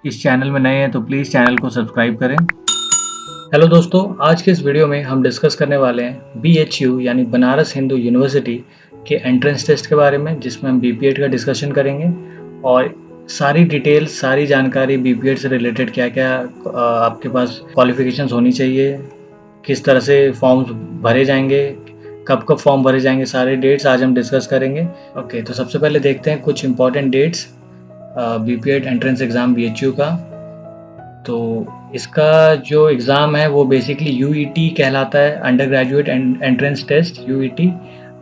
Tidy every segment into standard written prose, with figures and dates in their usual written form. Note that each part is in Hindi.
इस चैनल में नए हैं तो प्लीज़ चैनल को सब्सक्राइब करें। हेलो दोस्तों, आज के इस वीडियो में हम डिस्कस करने वाले हैं BHU यानी बनारस हिंदू यूनिवर्सिटी के एंट्रेंस टेस्ट के बारे में, जिसमें हम BPED का डिस्कशन करेंगे और सारी डिटेल, सारी जानकारी BPED से रिलेटेड क्या क्या आपके पास क्वालिफिकेशंस होनी चाहिए, किस तरह से फॉर्म्स भरे जाएंगे, कब कब फॉर्म भरे जाएंगे, सारे डेट्स आज हम डिस्कस करेंगे। ओके, तो सबसे पहले देखते हैं कुछ important dates BPED entrance exam BHU का। तो इसका जो एग्ज़ाम है वो बेसिकली UET कहलाता है, undergraduate entrance test UET।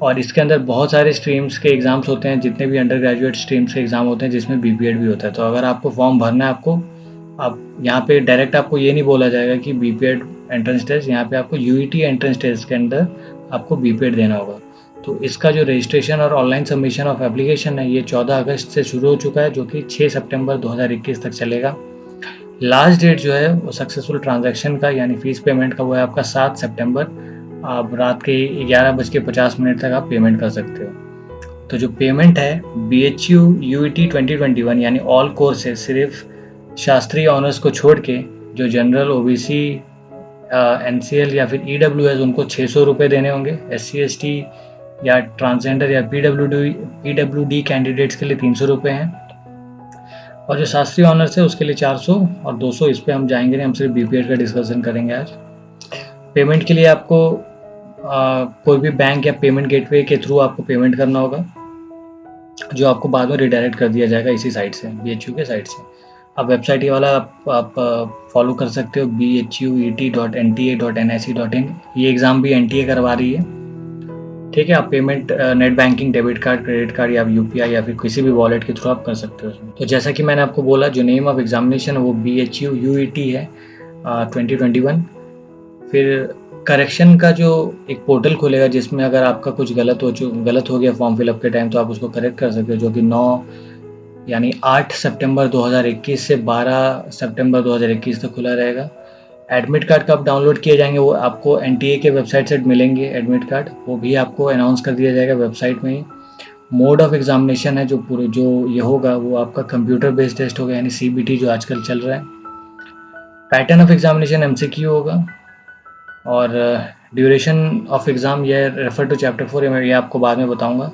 और इसके अंदर बहुत सारे स्ट्रीम्स के एग्ज़ाम्स होते हैं, जितने भी अंडर ग्रेजुएट स्ट्रीम्स के एग्ज़ाम होते हैं जिसमें BPED भी होता है। तो अगर आपको फॉर्म भरना है, आप यहाँ पे डायरेक्ट आपको ये नहीं बोला जाएगा कि BPED एंट्रेंस टेस्ट, यहाँ पे आपको UET एंट्रेंस टेस्ट के अंदर आपको BPED देना होगा। तो इसका जो रजिस्ट्रेशन और ऑनलाइन सबमिशन ऑफ एप्लीकेशन है ये 14 अगस्त से शुरू हो चुका है, जो कि 6 सितंबर 2021 तक चलेगा। लास्ट डेट जो है वो सक्सेसफुल ट्रांजैक्शन का यानी फीस पेमेंट का वो है आपका 7 सितंबर। आप रात के 11:50 तक आप पेमेंट कर सकते हो। तो जो पेमेंट है BHU UET 2021 यानी ऑल कोर्सेज, सिर्फ शास्त्रीय ऑनर्स को छोड़ के, जो जनरल OBC NCL या फिर EWS उनको 600 रुपये देने होंगे। SC ST या ट्रांसजेंडर या PWD कैंडिडेट्स के लिए 300 रुपये हैं, और जो शास्त्रीय ऑनर्स है उसके लिए 400 और 200। इस पे हम जाएंगे नहीं, हम सिर्फ BPED का डिस्कशन करेंगे आज। पेमेंट के लिए आपको कोई भी बैंक या पेमेंट गेटवे के थ्रू आपको पेमेंट करना होगा, जो आपको बाद में रिडायरेक्ट कर दिया जाएगा इसी साइट से, BHU के साइट से। आप वेबसाइट ये वाला आप फॉलो कर सकते हो, bhuet.nta.nic.in। ये एग्ज़ाम भी NTA करवा रही है, ठीक है। आप payment net banking, debit card, credit card या UPI या फिर किसी भी वॉलेट के थ्रू आप कर सकते हो उसमें। तो जैसा कि मैंने आपको बोला, जो नेम ऑफ एग्जामिनेशन है वो BHU UET है 2021। फिर करेक्शन का जो एक पोर्टल खुलेगा, जिसमें अगर आपका कुछ गलत हो गया फॉर्म फिलअप के टाइम, तो आप उसको करेक्ट कर सकते हो, जो कि 8 सितंबर 2021 से 12 सितंबर 2021 तक खुला रहेगा। एडमिट कार्ड कब डाउनलोड किए जाएंगे वो आपको NTA के वेबसाइट से मिलेंगे। एडमिट कार्ड वो भी आपको अनाउंस कर दिया जाएगा वेबसाइट में ही। मोड ऑफ एग्जामिनेशन है जो ये होगा वो आपका कंप्यूटर बेस्ड टेस्ट होगा, यानी CBT जो आजकल चल रहा है। पैटर्न ऑफ एग्जामिनेशन MCQ होगा, और ड्यूरेशन ऑफ एग्ज़ाम ये रेफर टू चैप्टर 4, ये आपको बाद में बताऊंगा।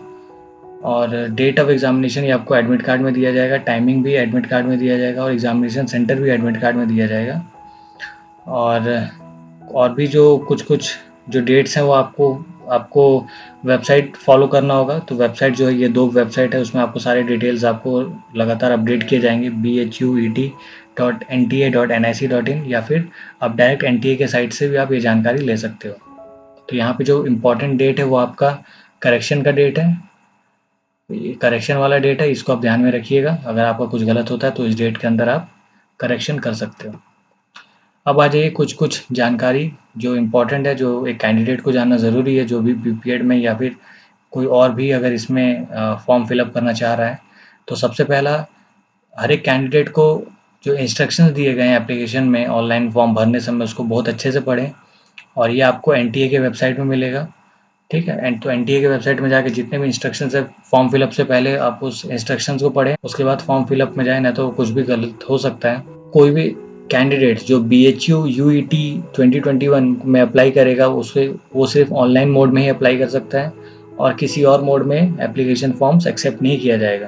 और डेट ऑफ एग्जामिनेशन ये आपको एडमिट कार्ड में दिया जाएगा, टाइमिंग भी एडमिट कार्ड में दिया जाएगा, और एग्जामिनेशन सेंटर भी एडमिट कार्ड में दिया जाएगा। और भी जो कुछ जो डेट्स हैं वो आपको वेबसाइट फॉलो करना होगा। तो वेबसाइट जो है, ये 2 वेबसाइट है, उसमें आपको सारे डिटेल्स आपको लगातार अपडेट किए जाएंगे, bhuet.nta.nic.in, या फिर आप डायरेक्ट NTA के साइट से भी आप ये जानकारी ले सकते हो। तो यहाँ पे जो इम्पोर्टेंट डेट है वो आपका करेक्शन का डेट है, ये करेक्शन वाला डेट है, इसको आप ध्यान में रखिएगा। अगर आपका कुछ गलत होता है तो इस डेट के अंदर आप करेक्शन कर सकते हो। अब आ जाइए कुछ जानकारी जो इम्पोर्टेंट है, जो एक कैंडिडेट को जानना ज़रूरी है, जो भी BPED में या फिर कोई और भी अगर इसमें फॉर्म फिलअप करना चाह रहा है। तो सबसे पहला, हर एक कैंडिडेट को जो इंस्ट्रक्शंस दिए गए हैं एप्लीकेशन में ऑनलाइन फॉर्म भरने समय, उसको बहुत अच्छे से पढ़ें, और ये आपको NTA के वेबसाइट में मिलेगा, ठीक है। तो NTA के वेबसाइट में जाके जितने भी इंस्ट्रक्शंस है, फॉर्म फिलअप से पहले आप उस इंस्ट्रक्शंस को पढ़ें, उसके बाद फॉर्म फिलअप में जाए, ना तो कुछ भी गलत हो सकता है। कोई भी कैंडिडेट जो BHU UET 2021 में अप्लाई करेगा, वो सिर्फ ऑनलाइन मोड में ही अप्लाई कर सकता है, और किसी और मोड में एप्लीकेशन फॉर्म्स एक्सेप्ट नहीं किया जाएगा।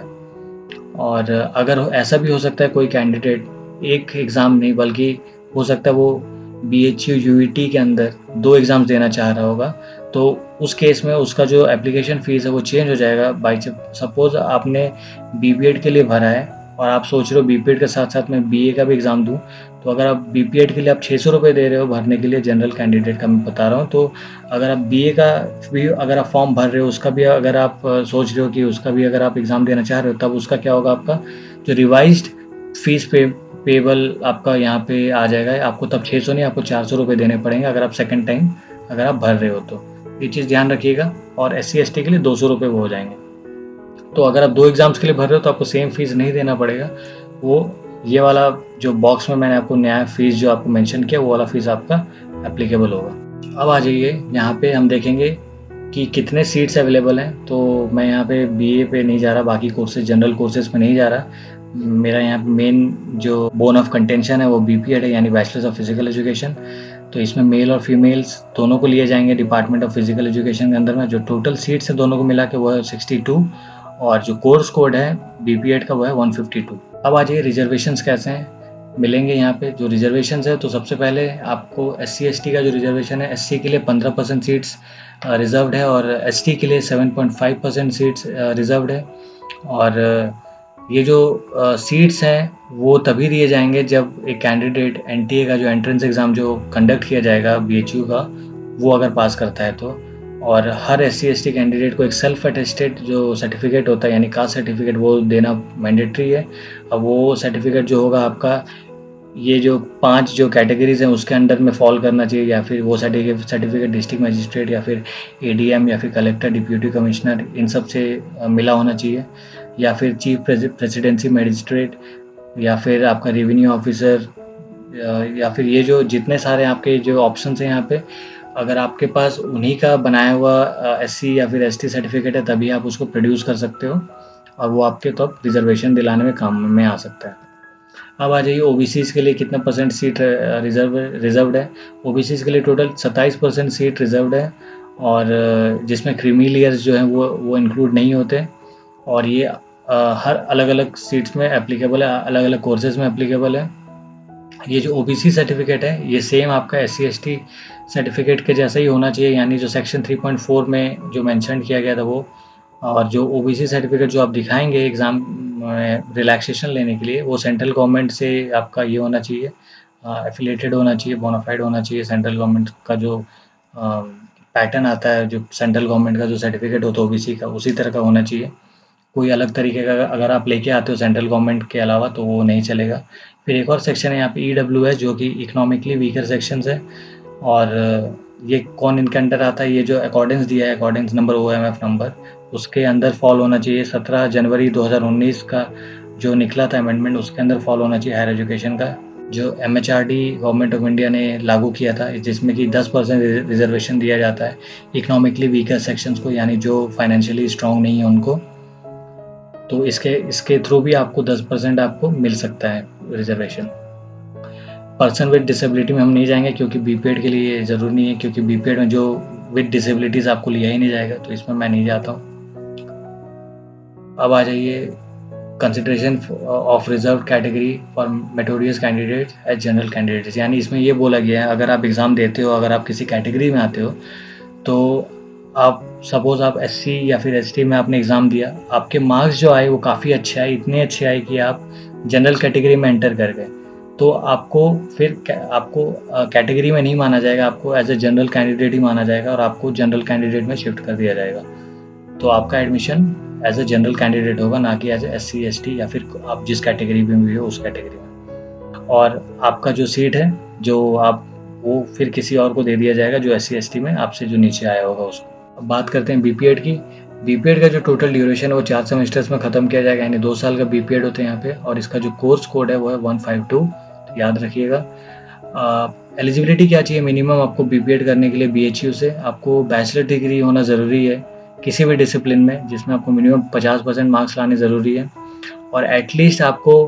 और अगर ऐसा भी हो सकता है कोई कैंडिडेट एक एग्ज़ाम नहीं, बल्कि हो सकता है वो BHU UET के अंदर 2 एग्ज़ाम्स देना चाह रहा होगा, तो उस केस में उसका जो एप्लीकेशन फ़ीस है वो चेंज हो जाएगा। बाई सपोज़ आपने BPED के लिए भरा है और आप सोच रहे हो BPED के साथ साथ मैं BA का भी एग्ज़ाम दूं, तो अगर आप BPED के लिए आप 600 रुपये दे रहे हो भरने के लिए, जनरल कैंडिडेट का मैं बता रहा हूँ, तो अगर आप BA का भी अगर आप फॉर्म भर रहे हो, उसका भी अगर आप सोच रहे हो कि उसका भी अगर आप एग्ज़ाम देना चाह रहे हो, तब उसका क्या होगा, आपका जो रिवाइज्ड फीस पेबल आपका यहाँ पे आ जाएगा। आपको तब 600 नहीं, आपको 400 रुपये देने पड़ेंगे अगर आप सेकेंड टाइम अगर आप भर रहे हो तो। ये चीज़ ध्यान रखिएगा। और SC ST के लिए 200 रुपये वो हो जाएंगे। तो अगर आप 2 एग्ज़ाम्स के लिए भर रहे हो तो आपको सेम फीस नहीं देना पड़ेगा। वो ये वाला जो बॉक्स में मैंने आपको नया फीस जो आपको मेंशन किया, वो वाला फीस आपका एप्लीकेबल होगा। अब आ जाइए, यहाँ पे हम देखेंगे कि कितने सीट्स अवेलेबल हैं, तो मैं यहाँ पे बीए पे नहीं जा रहा, बाकी कोर्सेज जनरल कोर्सेज पे नहीं जा रहा। मेरा यहाँ पे मेन जो बोन ऑफ कंटेंशन है वो बीपीएड है, यानी बैचलर्स ऑफ फिजिकल एजुकेशन। तो इसमें मेल और फीमेल्स दोनों को लिए जाएंगे डिपार्टमेंट ऑफ फिजिकल एजुकेशन के अंदर में। जो टोटल सीट्स है दोनों को मिला के वो है 62, और जो कोर्स कोड है बीपीएड का वो है 152। अब आ जाइए रिजर्वेशंस कैसे हैं मिलेंगे यहाँ पे। जो रिजर्वेशन है, तो सबसे पहले आपको SC/ST का जो रिजर्वेशन है, SC के लिए 15% सीट्स रिजर्व्ड है और ST के लिए 7.5% सीट्स रिजर्व्ड है। और ये जो सीट्स हैं वो तभी दिए जाएंगे जब एक कैंडिडेट NTA का जो एंट्रेंस एग्ज़ाम जो कंडक्ट किया जाएगा BHU का, वो अगर पास करता है तो। और हर SC/ST कैंडिडेट को एक सेल्फ अटेस्टेड जो सर्टिफिकेट होता है, यानी कास्ट सर्टिफिकेट, वो देना मैंडेटरी है। अब वो सर्टिफिकेट जो होगा आपका, ये जो 5 जो कैटेगरीज हैं उसके अंडर में फॉल करना चाहिए, या फिर वो सर्टिफिकेट डिस्ट्रिक्ट मजिस्ट्रेट या फिर ADM या फिर कलेक्टर, डिप्यूटी कमिश्नर, इन सब से मिला होना चाहिए, या फिर चीफ प्रेसिडेंसी मजिस्ट्रेट, या फिर आपका रेवेन्यू ऑफिसर, या फिर ये जो जितने सारे आपके जो ऑप्शंस हैं यहाँ पे, अगर आपके पास उन्हीं का बनाया हुआ SC या फिर ST सर्टिफिकेट है तभी आप उसको प्रोड्यूस कर सकते हो, और वो आपके तो रिजर्वेशन दिलाने में काम में आ सकता है। अब आ जाइए OBCs के लिए कितना परसेंट सीट रिजर्व्ड है। OBCs के लिए टोटल 27% सीट रिजर्व्ड है, और जिसमें क्रीमी लेयर्स जो हैं वो इंक्लूड नहीं होते, और ये हर अलग अलग सीट्स में एप्लीकेबल है, अलग अलग कोर्सेज में एप्लीकेबल है। ये जो OBC सर्टिफिकेट है ये सेम आपका SC/ST सर्टिफिकेट के जैसा ही होना चाहिए, यानी जो सेक्शन 3.4 में जो मेंशन किया गया था वो। और जो OBC सर्टिफिकेट जो आप दिखाएंगे एग्ज़ाम में रिलैक्सेशन लेने के लिए, वो सेंट्रल गवर्नमेंट से आपका ये होना चाहिए, एफिलेटेड होना चाहिए, बोनाफाइड होना चाहिए। सेंट्रल गवर्नमेंट का जो पैटर्न आता है, जो सेंट्रल गवर्नमेंट का जो सर्टिफिकेट होता है OBC का, उसी तरह का होना चाहिए। कोई अलग तरीके का अगर आप लेके आते हो सेंट्रल गवर्नमेंट के अलावा तो वो नहीं चलेगा। फिर एक और सेक्शन है यहाँ पे EWS, जो कि इकोनॉमिकली वीकर सेक्शंस है। और ये कौन इनके अंडर आता है, ये जो अकॉर्डेंस दिया है, अकॉर्डेंस नंबर OMF नंबर, उसके अंदर फॉल होना चाहिए। 17 जनवरी 2019 का जो निकला था अमेंडमेंट, उसके अंदर फॉल होना चाहिए हायर एजुकेशन का, जो MHRD गवर्नमेंट ऑफ इंडिया ने लागू किया था, जिसमें कि 10% रिजर्वेशन दिया जाता है इकोनॉमिकली वीकर सेक्शंस को, यानी जो फाइनेंशियली स्ट्रांग नहीं है उनको। तो इसके थ्रू भी आपको 10% आपको मिल सकता है रिजर्वेशन। पर्सन विद डिसेबिलिटी में हम नहीं जाएंगे क्योंकि बीपीएड के लिए ज़रूरी नहीं है, क्योंकि बीपीएड में जो विद डिसेबिलिटीज़ आपको लिया ही नहीं जाएगा, तो इसमें मैं नहीं जाता हूँ। अब आ जाइए consideration of reserve category for meritorious candidate as general candidates, यानी इसमें ये बोला गया है अगर आप एग्ज़ाम देते हो, अगर आप किसी कैटेगरी में आते हो, तो आप सपोज़ आप SC या फिर ST में आपने एग्ज़ाम दिया, आपके मार्क्स जो आए वो काफ़ी अच्छे आए, इतने अच्छे आए कि आप जनरल कैटेगरी में एंटर कर गए, तो आपको फिर कैटेगरी में नहीं माना जाएगा, आपको एज ए जनरल कैंडिडेट ही माना जाएगा, और आपको जनरल कैंडिडेट में शिफ्ट कर दिया जाएगा। तो आपका admission as a general candidate होगा, ना कि एज ए SC ST या फिर आप जिस कैटेगरी में भी हो उस कैटेगरी में। और आपका जो सीट है जो आप वो फिर किसी और को दे दिया जाएगा जो SC ST में आपसे जो नीचे आया होगा उसको। अब बात करते हैं बीपीएड की। बीपीएड का जो टोटल ड्यूरेशन है वो 4 सेमेस्टर्स में ख़त्म किया जाएगा, यानी 2 साल का बीपीएड होता है यहाँ पे, और इसका जो कोर्स कोड है वो है 152, तो याद रखिएगा। एलिजिबिलिटी क्या चाहिए मिनिमम आपको बीपीएड करने के लिए BHU से? आपको बैचलर डिग्री होना ज़रूरी है किसी भी डिसिप्लिन में, जिसमें आपको मिनिमम 50% मार्क्स लाने ज़रूरी है, और एटलीस्ट आपको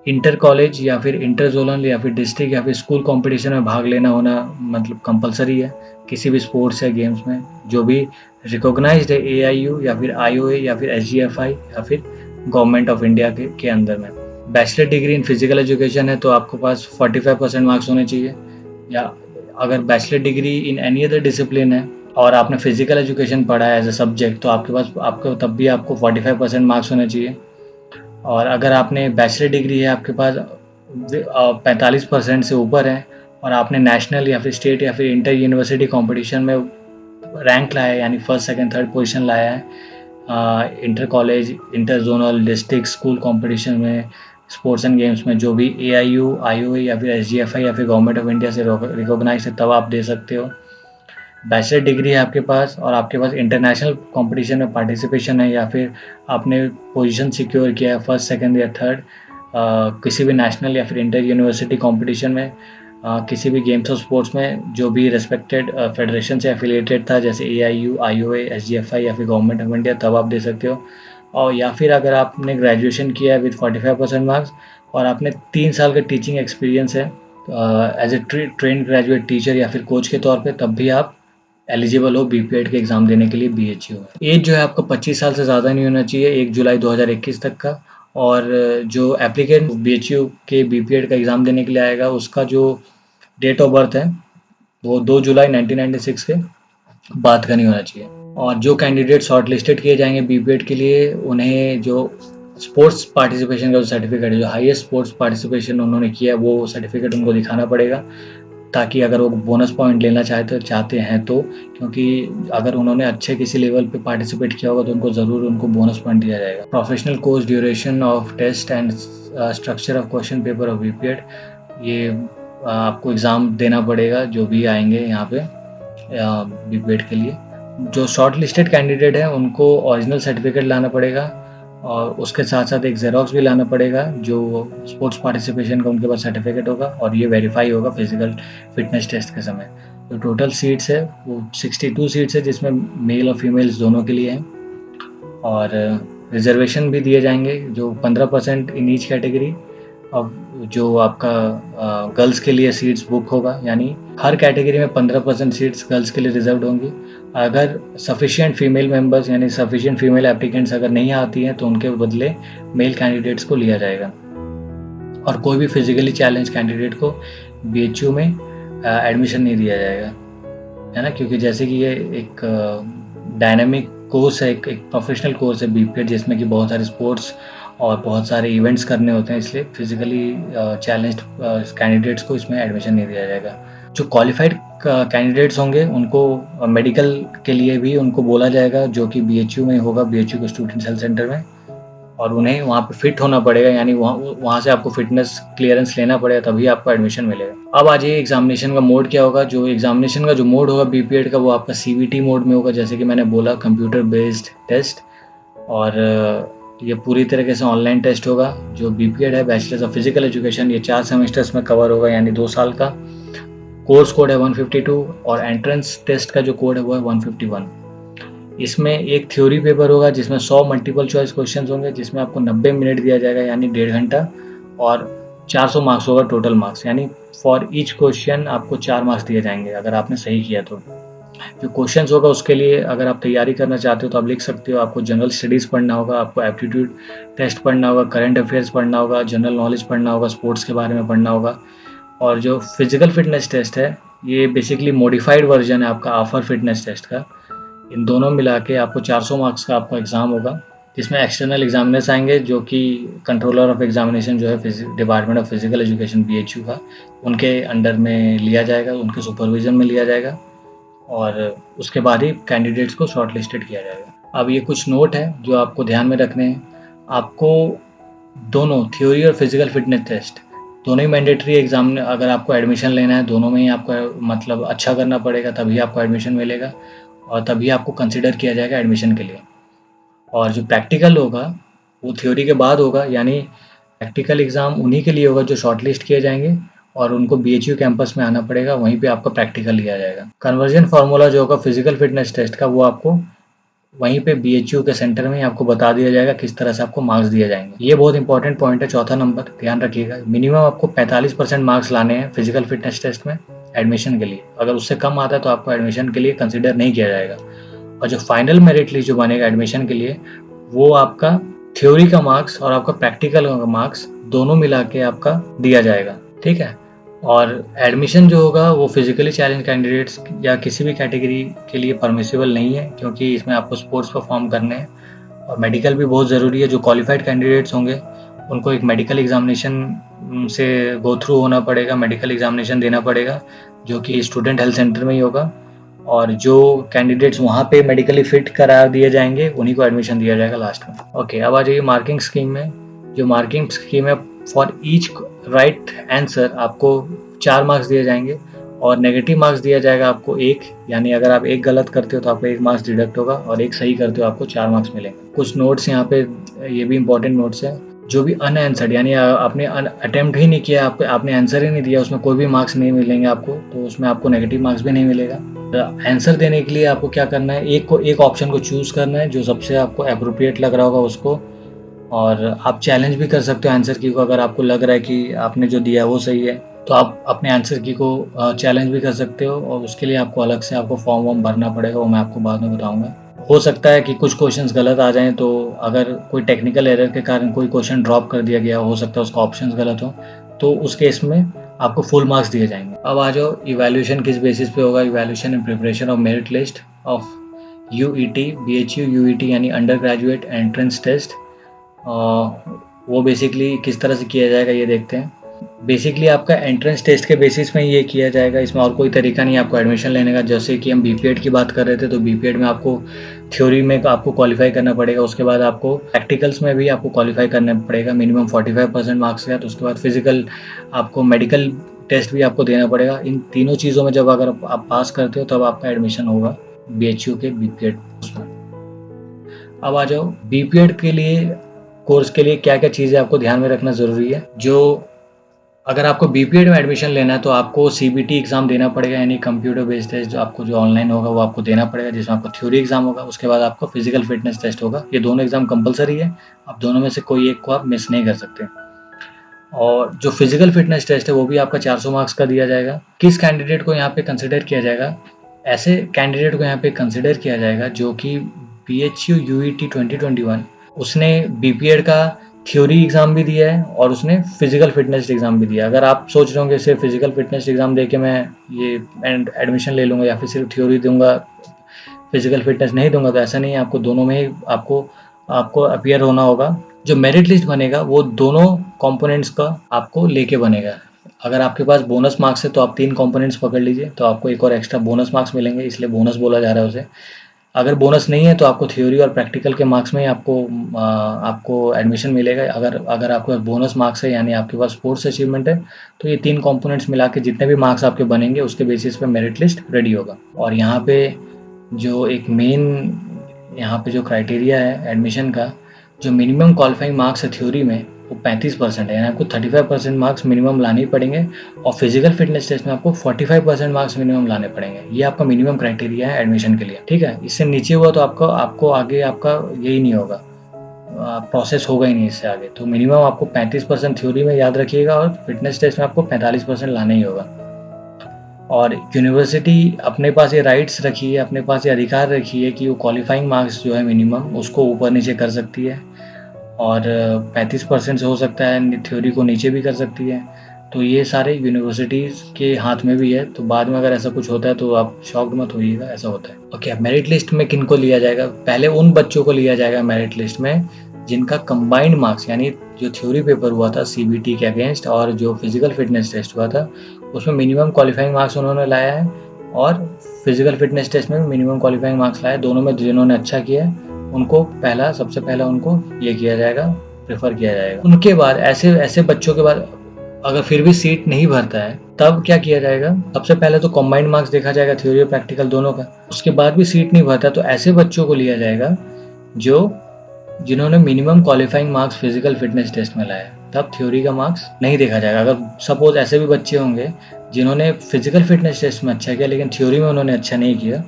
इंटर कॉलेज या फिर इंटर जोनल या फिर डिस्ट्रिक्ट या फिर स्कूल कंपटीशन में भाग लेना होना मतलब कंपलसरी है, किसी भी स्पोर्ट्स या गेम्स में जो भी रिकॉग्नाइज्ड है AIU या फिर IOA या फिर SGFI या फिर गवर्नमेंट ऑफ इंडिया के अंदर में। Bachelor degree in physical education है तो आपके पास 45% मार्क्स होने चाहिए, या अगर bachelor degree in any other discipline है और आपने फिजिकल एजुकेशन पढ़ा है एज ए सब्जेक्ट, तो आपको तब भी आपको 45% मार्क्स होने चाहिए। और अगर आपने बैचलर डिग्री है आपके पास 45% से ऊपर है, और आपने नेशनल या फिर स्टेट या फिर इंटर यूनिवर्सिटी कंपटीशन में रैंक लाया है, यानी फर्स्ट सेकंड थर्ड पोजीशन लाया है inter college, inter zonal, district, school competition में, स्पोर्ट्स एंड गेम्स में, जो भी AIU, IOA या फिर SGFI या फिर गवर्नमेंट ऑफ इंडिया से रिकॉग्नाइज है, तब आप दे सकते हो। बैचलर डिग्री है आपके पास और आपके पास इंटरनेशनल कंपटीशन में पार्टिसिपेशन है, या फिर आपने पोजीशन सिक्योर किया है फर्स्ट सेकंड या थर्ड किसी भी नेशनल या फिर इंटर यूनिवर्सिटी कंपटीशन में, किसी भी गेम्स और स्पोर्ट्स में जो भी रेस्पेक्टेड फेडरेशन से एफिलिएटेड था, जैसे AIU, IOA, SGFI या फिर गवर्नमेंट ऑफ इंडिया, तब आप दे सकते हो। और या फिर अगर आपने ग्रेजुएशन किया है विद 45% मार्क्स और आपने 3 साल का टीचिंग एक्सपीरियंस है as a trained graduate teacher या फिर कोच के तौर पे, तब भी आप एलिजिबल हो BPED के एग्ज़ाम देने के लिए BHU में। एज जो है आपका 25 साल से ज़्यादा नहीं होना चाहिए 1 जुलाई 2021 तक का। और जो एप्लीकेंट BHU के BPED का एग्ज़ाम देने के लिए आएगा, उसका जो डेट ऑफ बर्थ है वो 2 जुलाई 1996 के बाद का नहीं होना चाहिए। और जो कैंडिडेट शॉर्ट लिस्टेड किए जाएंगे BPED के लिए, उन्हें जो स्पोर्ट्स पार्टिसिपेशन का जो सर्टिफिकेट है, जो हाईएस्ट स्पोर्ट्स पार्टिसिपेशन उन्होंने किया है, वो सर्टिफिकेट उनको दिखाना पड़ेगा, ताकि अगर वो बोनस पॉइंट लेना चाहते हैं तो, क्योंकि अगर उन्होंने अच्छे किसी लेवल पे पार्टिसिपेट किया होगा तो उनको ज़रूर उनको बोनस पॉइंट दिया जाएगा। Professional course duration of test and structure of question paper of BPED, ये आपको एग्ज़ाम देना पड़ेगा जो भी आएंगे यहाँ पे BPED के लिए। जो शॉर्ट लिस्टेड कैंडिडेट हैं उनको ओरिजिनल सर्टिफिकेट लाना पड़ेगा और उसके साथ साथ एक जेरोक्स भी लाना पड़ेगा जो स्पोर्ट्स पार्टिसिपेशन का उनके पास सर्टिफिकेट होगा, और ये वेरीफाई होगा फिजिकल फिटनेस टेस्ट के समय। जो टोटल सीट्स है वो 62 सीट्स है, जिसमें मेल और फीमेल्स दोनों के लिए हैं। और रिजर्वेशन भी दिए जाएंगे जो 15% इन ईच कैटेगरी। अब जो आपका गर्ल्स के लिए सीट्स बुक होगा, यानी हर कैटेगरी में 15% सीट्स गर्ल्स के लिए रिजर्व होंगी। अगर सफिशिएंट फीमेल मेंबर्स यानी सफिशिएंट फीमेल एप्लीकेंट्स अगर नहीं आती हैं तो उनके बदले मेल कैंडिडेट्स को लिया जाएगा। और कोई भी फिजिकली चैलेंज कैंडिडेट को BHU में एडमिशन नहीं दिया जाएगा, है ना, क्योंकि जैसे कि ये एक डायनामिक कोर्स है, एक प्रोफेशनल कोर्स है BPED, जिसमें कि बहुत सारे स्पोर्ट्स और बहुत सारे इवेंट्स करने होते हैं, इसलिए फिजिकली चैलेंज्ड कैंडिडेट्स को इसमें एडमिशन नहीं दिया जाएगा। जो क्वालिफाइड कैंडिडेट्स होंगे उनको मेडिकल के लिए भी उनको बोला जाएगा, जो कि BHU में होगा, BHU के स्टूडेंट्स हेल्थ सेंटर में, और उन्हें वहाँ पे फिट होना पड़ेगा, यानी वहाँ से आपको फिटनेस क्लियरेंस लेना पड़ेगा, तभी आपको एडमिशन मिलेगा। अब आ जाइए एग्जामिनेशन का मोड क्या होगा। जो एग्जामिनेशन का जो मोड होगा BPED का, वो आपका CBT मोड में होगा, जैसे कि मैंने बोला, कंप्यूटर बेस्ड टेस्ट। और ये पूरी तरीके से ऑनलाइन टेस्ट होगा। जो BPED है, बैचलर्स ऑफ फिजिकल एजुकेशन, ये 4 सेमेस्टर्स में कवर होगा, यानी 2 साल का। कोर्स कोड है 152 और एंट्रेंस टेस्ट का जो कोड है वो है 151। इसमें एक थ्योरी पेपर होगा जिसमें 100 मल्टीपल चॉइस क्वेश्चंस होंगे, जिसमें आपको 90 मिनट दिया जाएगा, यानी 1.5 घंटा, और 400 मार्क्स होगा टोटल मार्क्स, यानी फॉर ईच क्वेश्चन आपको 4 मार्क्स दिए जाएंगे अगर आपने सही किया तो। जो क्वेश्चंस होगा उसके लिए अगर आप तैयारी करना चाहते हो तो आप लिख सकते हो। आपको जनरल स्टडीज़ पढ़ना होगा, आपको एप्टीट्यूड टेस्ट पढ़ना होगा, करंट अफेयर्स पढ़ना होगा, जनरल नॉलेज पढ़ना होगा, स्पोर्ट्स के बारे में पढ़ना होगा। और जो फिजिकल फिटनेस टेस्ट है, ये बेसिकली मॉडिफाइड वर्जन है आपका आफर फिटनेस टेस्ट का। इन दोनों मिला के आपको 400 मार्क्स का आपका एग्ज़ाम होगा, जिसमें एक्सटर्नल एग्जामिनर्स आएंगे, जो कि कंट्रोलर ऑफ एग्जामिनेशन जो है department of physical education BHU का, उनके अंडर में लिया जाएगा, उनके सुपरविजन में लिया जाएगा, और उसके बाद ही कैंडिडेट्स को शॉर्ट लिस्टेड किया जाएगा। अब ये कुछ नोट है जो आपको ध्यान में रखने हैं। आपको दोनों थ्योरी और फिजिकल फिटनेस टेस्ट दोनों ही मैंडेटरी एग्जाम, अगर आपको एडमिशन लेना है दोनों में ही आपको मतलब अच्छा करना पड़ेगा, तभी आपको एडमिशन मिलेगा और तभी आपको कंसिडर किया जाएगा एडमिशन के लिए। और जो प्रैक्टिकल होगा वो थ्योरी के बाद होगा, यानी प्रैक्टिकल एग्ज़ाम उन्हीं के लिए होगा जो शॉर्ट लिस्ट किए जाएंगे और उनको BHU कैंपस में आना पड़ेगा, वहीं पे आपका प्रैक्टिकल लिया जाएगा। कन्वर्जन फार्मूला जो होगा फिजिकल फिटनेस टेस्ट का, वो आपको वहीं पे BHU के सेंटर में आपको बता दिया जाएगा किस तरह से आपको मार्क्स दिए जाएंगे। ये बहुत इंपॉर्टेंट पॉइंट है, चौथा नंबर, ध्यान रखिएगा। मिनिमम आपको 45% मार्क्स लाने हैं फिजिकल फिटनेस टेस्ट में एडमिशन के लिए। अगर उससे कम आता है तो आपको एडमिशन के लिए कंसिडर नहीं किया जाएगा। और जो फाइनल मेरिट लिस्ट जो बनेगा एडमिशन के लिए, वो आपका थ्योरी का मार्क्स और आपका प्रैक्टिकल का मार्क्स दोनों मिला के आपका दिया जाएगा, ठीक है। और एडमिशन जो होगा वो फिजिकली चैलेंज कैंडिडेट्स या किसी भी कैटेगरी के लिए परमिसिबल नहीं है, क्योंकि इसमें आपको स्पोर्ट्स परफॉर्म करने हैं और मेडिकल भी बहुत ज़रूरी है। जो क्वालिफाइड कैंडिडेट्स होंगे उनको एक मेडिकल एग्जामिनेशन से गो थ्रू होना पड़ेगा, मेडिकल एग्जामिनेशन देना पड़ेगा, जो कि स्टूडेंट हेल्थ सेंटर में ही होगा। और जो कैंडिडेट्स वहाँ पे मेडिकली फिट करार दिए जाएंगे उन्हीं को एडमिशन दिया जाएगा लास्ट में। ओके, अब आ जाइए मार्किंग स्कीम में। जो मार्किंग स्कीम है, फॉर ईच राइट आंसर आपको 4 मार्क्स दिए जाएंगे और नेगेटिव मार्क्स दिया जाएगा आपको 1, यानी अगर आप 1 गलत करते हो तो आपको 1 मार्क्स डिडक्ट होगा और 1 सही करते हो आपको 4 मार्क्स मिलेंगे। कुछ नोट्स यहाँ पे, ये भी इंपॉर्टेंट नोट्स है। जो भी अनआंसर्ड यानी आपने अटेम्प्ट ही नहीं किया, आपने आंसर ही नहीं दिया, उसमें कोई भी मार्क्स नहीं मिलेंगे आपको, तो उसमें आपको नेगेटिव मार्क्स भी नहीं मिलेगा। आंसर देने के लिए आपको क्या करना है, एक ऑप्शन को चूज़ करना है जो सबसे आपको अप्रोप्रिएट लग रहा होगा उसको, और आप चैलेंज भी कर सकते हो आंसर की को। अगर आपको लग रहा है कि आपने जो दिया है वो सही है तो आप अपने आंसर की को चैलेंज भी कर सकते हो, और उसके लिए आपको अलग से आपको फॉर्म वॉर्म भरना पड़ेगा, वो मैं आपको बाद में बताऊंगा। हो सकता है कि कुछ क्वेश्चंस गलत आ जाएं, तो अगर कोई टेक्निकल एरर के कारण कोई क्वेश्चन ड्रॉप कर दिया गया, हो सकता है उसका ऑप्शंस गलत हो, तो उस केस में आपको फुल मार्क्स दिए जाएंगे। अब आ जाओ इवैल्यूएशन किस बेसिस पे होगा। Evaluation and preparation of merit list of UET, BHU UET यानी अंडर ग्रेजुएट एंट्रेंस टेस्ट, वो बेसिकली किस तरह से किया जाएगा ये देखते हैं। बेसिकली आपका एंट्रेंस टेस्ट के बेसिस में ये किया जाएगा, इसमें और कोई तरीका नहीं है आपको एडमिशन लेने का। जैसे कि हम बीपीएड की बात कर रहे थे, तो बीपीएड में आपको थ्योरी में आपको क्वालिफाई करना पड़ेगा, उसके बाद आपको प्रैक्टिकल्स में भी आपको क्वालिफाई करना पड़ेगा मिनिमम 45% मार्क्स के साथ। उसके बाद फिजिकल, आपको मेडिकल टेस्ट भी आपको देना पड़ेगा। इन तीनों चीज़ों में जब अगर आप पास करते हो तब आपका एडमिशन होगा बीएचयू के बीपीएड उसमें। अब आ जाओ बीपीएड के लिए, कोर्स के लिए क्या क्या चीज़ें आपको ध्यान में रखना ज़रूरी है। जो अगर आपको बीपीएड में एडमिशन लेना है तो आपको सीबीटी एग्ज़ाम देना पड़ेगा, यानी कंप्यूटर बेस्ड टेस्ट जो ऑनलाइन होगा वो आपको देना पड़ेगा, जिसमें आपको थ्योरी एग्ज़ाम होगा, उसके बाद आपको फिजिकल फिटनेस टेस्ट होगा। ये दोनों एग्ज़ाम कंपलसरी है, आप दोनों में से कोई एक को आप मिस नहीं कर सकते। और जो फिजिकल फिटनेस टेस्ट है वो भी आपका 400 मार्क्स का दिया जाएगा। किस कैंडिडेट को यहाँ पे कंसिडर किया जाएगा, ऐसे कैंडिडेट को यहाँ पे कंसिडर किया जाएगा जो कि बीएचयू यूईटी 2021 उसने बीपीएड का थ्योरी एग्ज़ाम भी दिया है और उसने फिजिकल फिटनेस एग्ज़ाम भी दिया। अगर आप सोच रहे होंगे सिर्फ फिजिकल फिटनेस एग्ज़ाम दे के मैं ये एडमिशन ले लूँगा, या फिर सिर्फ थ्योरी दूंगा फिजिकल फिटनेस नहीं दूंगा, तो ऐसा नहीं है। आपको दोनों में ही आपको अपीयर होना होगा। जो मेरिट लिस्ट बनेगा वो दोनों कंपोनेंट्स का आपको लेके बनेगा। अगर आपके पास बोनस मार्क्स है तो आप 3 कंपोनेंट्स पकड़ लीजिए, तो आपको एक और एक्स्ट्रा बोनस मार्क्स मिलेंगे, इसलिए बोनस बोला जा रहा है उसे। अगर बोनस नहीं है तो आपको थ्योरी और प्रैक्टिकल के मार्क्स में ही आपको एडमिशन मिलेगा। अगर आपके पास बोनस मार्क्स है यानी आपके पास स्पोर्ट्स अचीवमेंट है, तो ये 3 कंपोनेंट्स मिला के जितने भी मार्क्स आपके बनेंगे उसके बेसिस पे मेरिट लिस्ट रेडी होगा। और यहाँ पे जो एक मेन यहाँ पे जो क्राइटेरिया है एडमिशन का, जो मिनिमम क्वालिफाइंग मार्क्स है थ्योरी में वो 35% है, यानी आपको 35% मार्क्स मिनिमम लाने ही पड़ेंगे, और फिजिकल फिटनेस टेस्ट में आपको 45% मार्क्स मिनिमम लाने पड़ेंगे। ये आपका मिनिमम क्राइटेरिया है एडमिशन के लिए, ठीक है। इससे नीचे हुआ तो आपको आगे आपका यही नहीं होगा, प्रोसेस होगा ही नहीं इससे आगे। तो मिनिमम आपको 35% थ्योरी में याद रखिएगा, और फिटनेस टेस्ट में आपको 45% लाना ही होगा। और यूनिवर्सिटी अपने पास ये राइट्स रखी है, अपने पास ये अधिकार रखी है कि वो क्वालिफाइंग मार्क्स जो है मिनिमम उसको ऊपर नीचे कर सकती है, और 35% से हो सकता है थ्योरी को नीचे भी कर सकती है। तो ये सारे यूनिवर्सिटीज़ के हाथ में भी है, तो बाद में अगर ऐसा कुछ होता है तो आप शॉक्ड मत होइएगा, ऐसा होता है। ओके, मेरिट लिस्ट में किन को लिया जाएगा, पहले उन बच्चों को लिया जाएगा मेरिट लिस्ट में जिनका कंबाइंड मार्क्स, यानी जो थ्योरी पेपर हुआ था सीबीटी के अगेंस्ट और जो फिजिकल फिटनेस टेस्ट हुआ था उसमें मिनिमम क्वालिफाइंग मार्क्स उन्होंने लाया है, और फिजिकल फिटनेस टेस्ट में भी मिनिमम क्वालिफाइंग मार्क्स लाया है। दोनों में जिन्होंने अच्छा किया है उनको सबसे पहला उनको ये किया जाएगा, प्रेफर किया जाएगा। उनके बाद ऐसे बच्चों के बाद अगर फिर भी सीट नहीं भरता है तब क्या किया जाएगा, सबसे पहले तो कंबाइंड मार्क्स देखा जाएगा थ्योरी और प्रैक्टिकल दोनों का। उसके बाद भी सीट नहीं भरता तो ऐसे बच्चों को लिया जाएगा जिन्होंने minimum qualifying marks physical fitness test में लाया, तब थ्योरी का मार्क्स नहीं देखा जाएगा। अगर सपोज ऐसे भी बच्चे होंगे जिन्होंने फिजिकल फिटनेस टेस्ट में अच्छा किया लेकिन थ्योरी में उन्होंने अच्छा नहीं किया,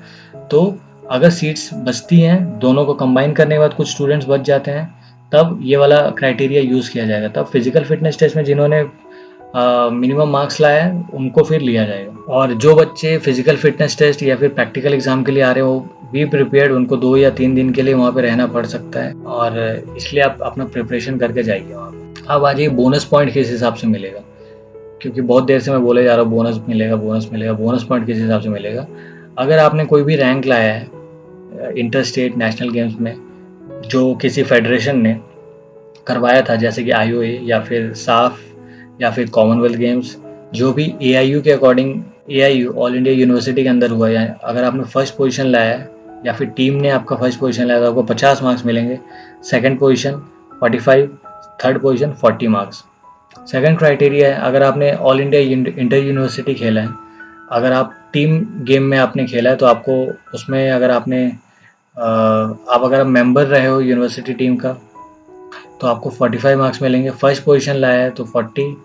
तो अगर सीट्स बचती हैं, दोनों को कंबाइन करने के बाद कुछ स्टूडेंट्स बच जाते हैं, तब ये वाला क्राइटेरिया यूज़ किया जाएगा। तब फिजिकल फिटनेस टेस्ट में जिन्होंने मिनिमम मार्क्स लाया है उनको फिर लिया जाएगा। और जो बच्चे फिजिकल फिटनेस टेस्ट या फिर प्रैक्टिकल एग्जाम के लिए आ रहे हो, बी प्रिपेयर्ड, उनको 2 या 3 दिन के लिए वहाँ पे रहना पड़ सकता है, और इसलिए आप अपना प्रिपरेशन करके जाइए वहाँ पे। अब आ जाइए बोनस पॉइंट किस हिसाब से मिलेगा, क्योंकि बहुत देर से मैं बोले जा रहा हूँ बोनस मिलेगा, बोनस पॉइंट किस हिसाब से मिलेगा। अगर आपने कोई भी रैंक लाया है इंटर स्टेट नेशनल गेम्स में जो किसी फेडरेशन ने करवाया था, जैसे कि IOA या फिर साफ या फिर कॉमनवेल्थ गेम्स, जो भी AIU के according, AIU all India university के अंदर हुआ, या अगर आपने फर्स्ट पोजीशन लाया है या फिर टीम ने आपका फर्स्ट पोजीशन लाया तो आपको 50 मार्क्स मिलेंगे, second position 45, third position 40 marks. Second criteria है, अगर आपने ऑल इंडिया इंटर यूनिवर्सिटी खेला है, अगर आप टीम गेम में आपने खेला है तो आपको उसमें अगर आप मेंबर रहे हो यूनिवर्सिटी टीम का, तो आपको 45 मार्क्स मिलेंगे। फर्स्ट पोजीशन लाया है तो 40,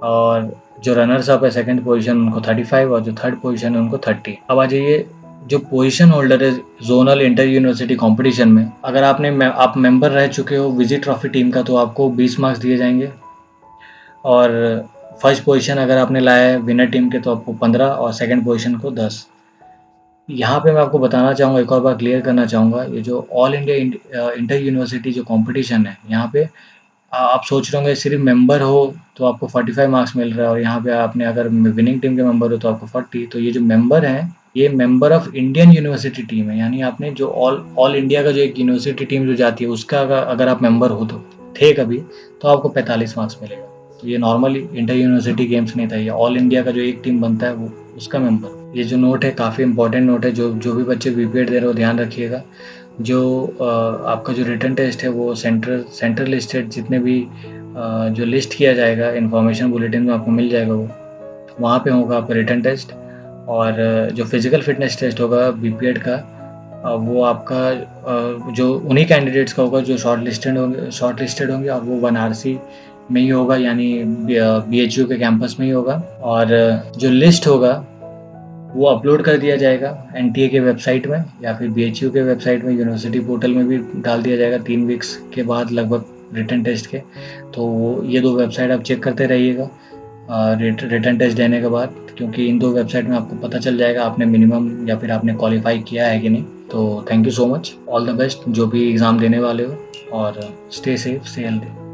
और जो रनर्स अप है सेकंड पोजीशन उनको 35, और जो थर्ड पोजीशन है उनको 30। अब आ जाइए जो पोजीशन होल्डर है जोनल इंटर यूनिवर्सिटी कंपटीशन में, अगर आप मेंबर रह चुके हो विजिट ट्रॉफी टीम का तो आपको 20 मार्क्स दिए जाएंगे, और फर्स्ट पोजीशन अगर आपने लाया है विनर टीम के तो आपको 15 और सेकंड पोजीशन को 10। यहाँ पे मैं आपको बताना चाहूँगा, एक और बार क्लियर करना चाहूँगा, ये जो ऑल इंडिया इंटर यूनिवर्सिटी जो कंपटीशन है, यहाँ पे आप सोच रहे होंगे सिर्फ मेंबर हो तो आपको 45 मार्क्स मिल रहा है, और यहाँ पे आपने अगर विनिंग टीम के मेंबर हो तो आपको 40। तो ये जो मेंबर हैं ये member of Indian university team है, यानी आपने जो ऑल इंडिया का जो एक यूनिवर्सिटी टीम जो जाती है उसका अगर आप मेंबर हो तो थे कभी, तो आपको 45 मार्क्स मिलेगा। तो ये नॉर्मली इंटर यूनिवर्सिटी गेम्स नहीं था, ये ऑल इंडिया का जो एक टीम बनता है वो उसका मेंबर। ये जो नोट है काफ़ी इंपॉर्टेंट नोट है, जो भी बच्चे बीपीएड दे रहे हो ध्यान रखिएगा। जो आपका जो रिटन टेस्ट है वो सेंट्रल लिस्टेड जितने भी जो लिस्ट किया जाएगा इन्फॉर्मेशन बुलेटिन में आपको मिल जाएगा, वो वहाँ पे होगा आपका रिटन टेस्ट। और जो फिजिकल फिटनेस टेस्ट होगा बीपीएड का, वो आपका जो उन्हीं कैंडिडेट्स का होगा जो शॉर्ट लिस्टेड होंगे, और वो बनारसी में ही होगा, यानी बीएचयू के कैंपस में ही होगा। और जो लिस्ट होगा वो अपलोड कर दिया जाएगा एनटीए के वेबसाइट में, या फिर बीएचयू के वेबसाइट में, यूनिवर्सिटी पोर्टल में भी डाल दिया जाएगा 3 वीक्स के बाद लगभग रिटन टेस्ट के। तो ये 2 वेबसाइट आप चेक करते रहिएगा रिटन टेस्ट देने के बाद, क्योंकि इन 2 वेबसाइट में आपको पता चल जाएगा आपने मिनिमम या फिर आपने क्वालिफाई किया है कि नहीं। तो thank you so much, all the best जो भी एग्ज़ाम देने वाले हो, और स्टे सेफ स्टे हेल्दी।